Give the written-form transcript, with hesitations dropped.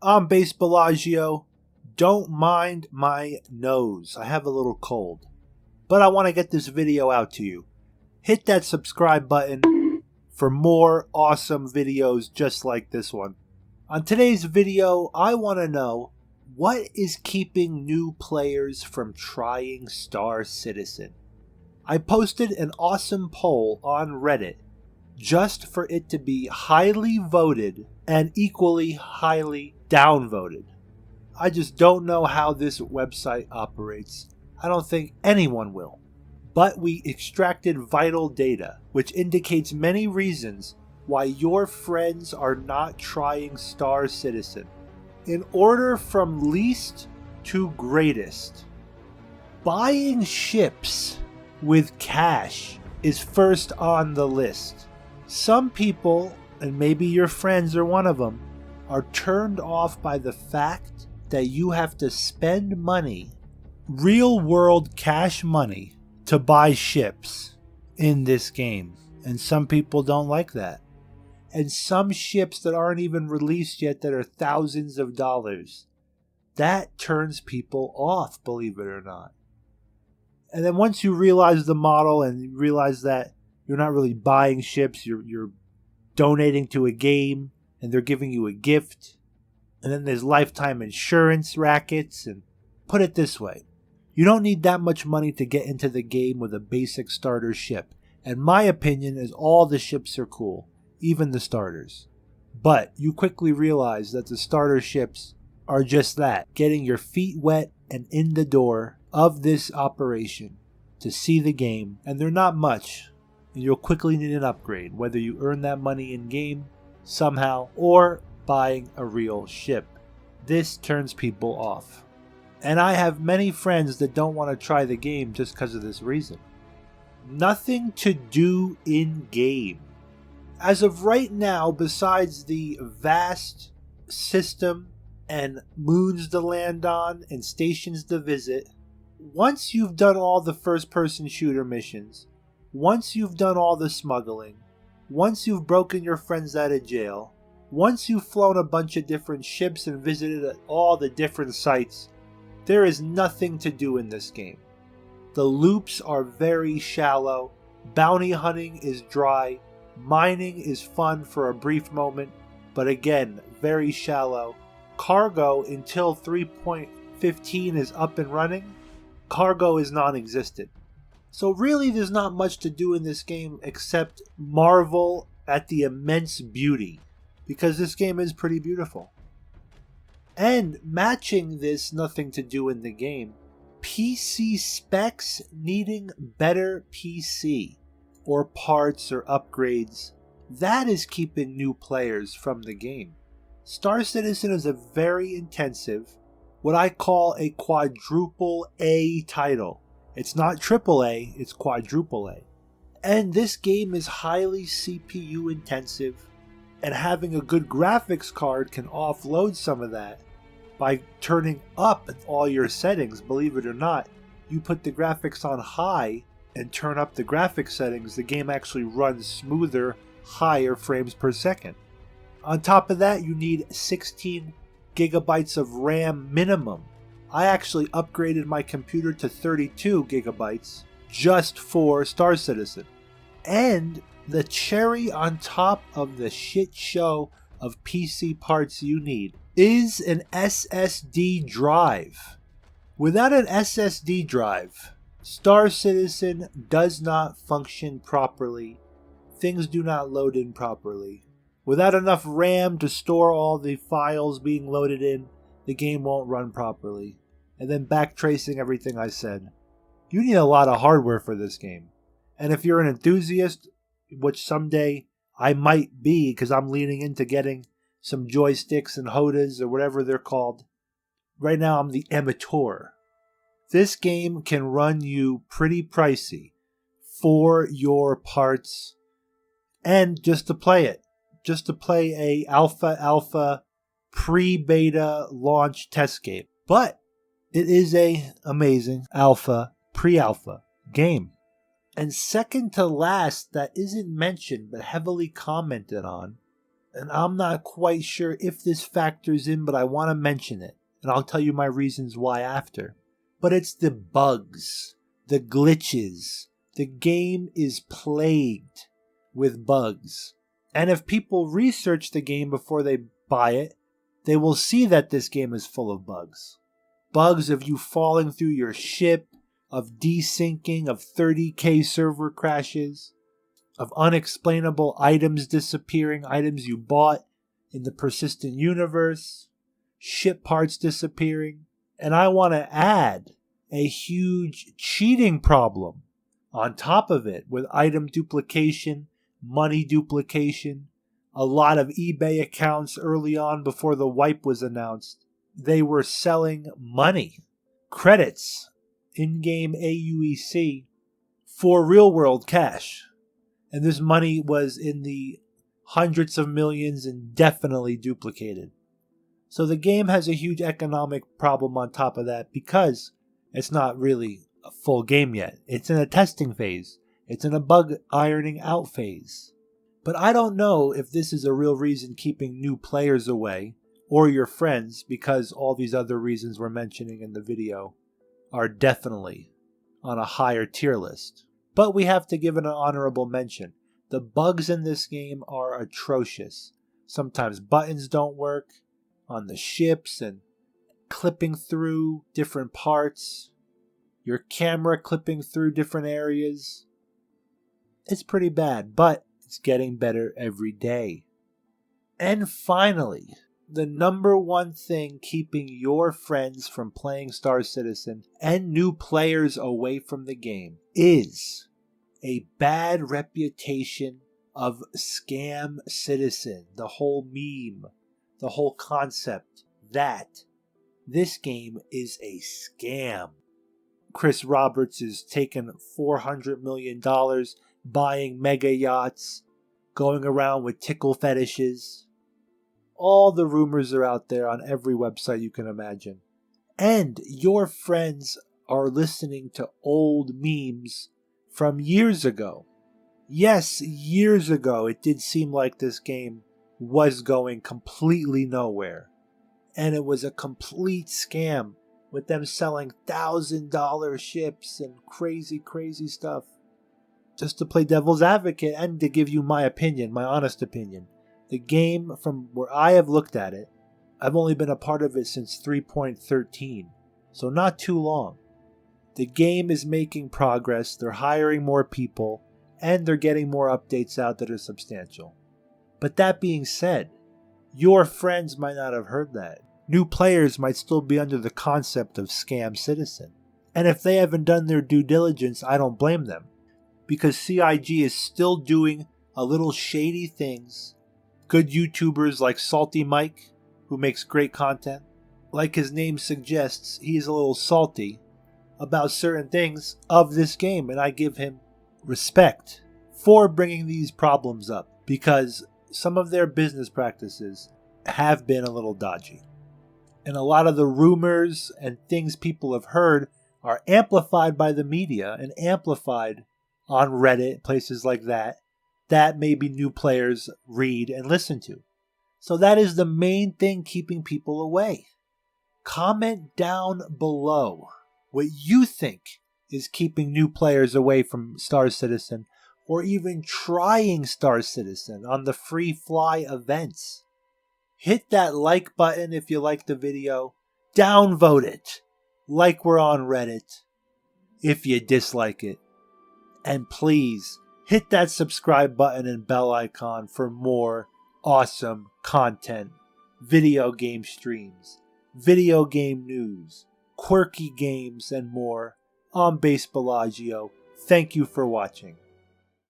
I'm Base Bellagio. Don't mind my nose. I have a little cold. But I want to get this video out to you. Hit that subscribe button for more awesome videos just like this one. On today's video, I want to know what is keeping new players from trying Star Citizen. I posted an awesome poll on Reddit just for it to be highly voted and equally highly downvoted. I just don't know how this website operates. I don't think anyone will. But we extracted vital data, which indicates many reasons why your friends are not trying Star Citizen. In order from least to greatest, buying ships with cash is first on the list. Some people, and maybe your friends are one of them, are turned off by the fact that you have to spend money, real world cash money, to buy ships in this game. And some people don't like that. And some ships that aren't even released yet that are thousands of dollars. That turns people off, believe it or not. And then once you realize the model and you realize that you're not really buying ships, you're donating to a game and they're giving you a gift. And then there's lifetime insurance rackets. And put it this way, you don't need that much money to get into the game with a basic starter ship. And my opinion is all the ships are cool, even the starters. But you quickly realize that the starter ships are just that, getting your feet wet and in the door of this operation to see the game, and they're not much, and you'll quickly need an upgrade, whether you earn that money in game somehow or buying a real ship. This turns people off. And I have many friends that don't want to try the game just because of this reason. Nothing to do in game. As of right now, besides the vast system and moons to land on and stations to visit, once you've done all the first-person shooter missions, once you've done all the smuggling, once you've broken your friends out of jail, once you've flown a bunch of different ships and visited all the different sites, there is nothing to do in this game. The loops are very shallow, bounty hunting is dry, mining is fun for a brief moment, but again, very shallow. Cargo, until 3.15 is up and running, cargo is non-existent. So really there's not much to do in this game except marvel at the immense beauty, because this game is pretty beautiful. And matching this nothing to do in the game, PC specs needing better PC or parts or upgrades, that is keeping new players from the game. Star Citizen is a very intensive, what I call a quadruple A title. It's not triple A, it's quadruple A. And this game is highly CPU intensive, and having a good graphics card can offload some of that by turning up all your settings. Believe it or not, you put the graphics on high and turn up the graphics settings, the game actually runs smoother, higher frames per second. On top of that, you need 16 gigabytes of RAM minimum. I actually upgraded my computer to 32 gigabytes just for Star Citizen. And the cherry on top of the shit show of PC parts you need is an SSD drive. Without an SSD drive, Star Citizen does not function properly. Things do not load in properly. Without enough RAM to store all the files being loaded in, the game won't run properly. And then backtracing everything I said. You need a lot of hardware for this game. And if you're an enthusiast, which someday I might be because I'm leaning into getting some joysticks and HOTAs or whatever they're called. Right now I'm the amateur. This game can run you pretty pricey for your parts and just to play it. Just to play a alpha pre-beta launch test game. But it is a amazing alpha, pre-alpha game. And second to last that isn't mentioned but heavily commented on And I'm not quite sure if this factors in, but I want to mention it. And I'll tell you my reasons why after. But it's the bugs, the glitches. The game is plagued with bugs. And if people research the game before they buy it, they will see that this game is full of bugs. Bugs of you falling through your ship, of desyncing, of 30K server crashes, of unexplainable items disappearing, items you bought in the persistent universe, ship parts disappearing. And I want to add a huge cheating problem on top of it with item duplication, money duplication, a lot of eBay accounts early on before the wipe was announced. They were selling money, credits, in-game AUEC for real-world cash. And this money was in the hundreds of millions and definitely duplicated. So the game has a huge economic problem on top of that because it's not really a full game yet. It's in a testing phase. It's in a bug ironing out phase. But I don't know if this is a real reason keeping new players away or your friends, because all these other reasons we're mentioning in the video are definitely on a higher tier list. But we have to give it an honorable mention. The bugs in this game are atrocious. Sometimes buttons don't work on the ships and clipping through different parts. Your camera clipping through different areas. It's pretty bad, but it's getting better every day. And finally, the number one thing keeping your friends from playing Star Citizen and new players away from the game is a bad reputation of Scam Citizen. The whole meme, the whole concept that this game is a scam. Chris Roberts is taking $400 million, buying mega yachts, going around with tickle fetishes. All the rumors are out there on every website you can imagine. And your friends are listening to old memes from years ago. Yes, years ago it did seem like this game was going completely nowhere. And it was a complete scam with them selling $1,000 ships and crazy stuff. Just to play devil's advocate and to give you my opinion, my honest opinion. The game, from where I have looked at it, I've only been a part of it since 3.13, so not too long. The game is making progress, they're hiring more people, and they're getting more updates out that are substantial. But that being said, your friends might not have heard that. New players might still be under the concept of Scam Citizen. And if they haven't done their due diligence, I don't blame them. Because CIG is still doing a little shady things. Good YouTubers like Salty Mike, who makes great content. Like his name suggests, he's a little salty about certain things of this game. And I give him respect for bringing these problems up. Because some of their business practices have been a little dodgy. And a lot of the rumors and things people have heard are amplified by the media and amplified on Reddit, places like that maybe new players read and listen to. So that is the main thing keeping people away. Comment down below what you think is keeping new players away from Star Citizen or even trying Star Citizen on the free fly events. Hit that like button if you like the video. Downvote it like we're on Reddit if you dislike it. And please hit that subscribe button and bell icon for more awesome content, video game streams, video game news, quirky games, and more. I'm Base Bellagio. Thank you for watching.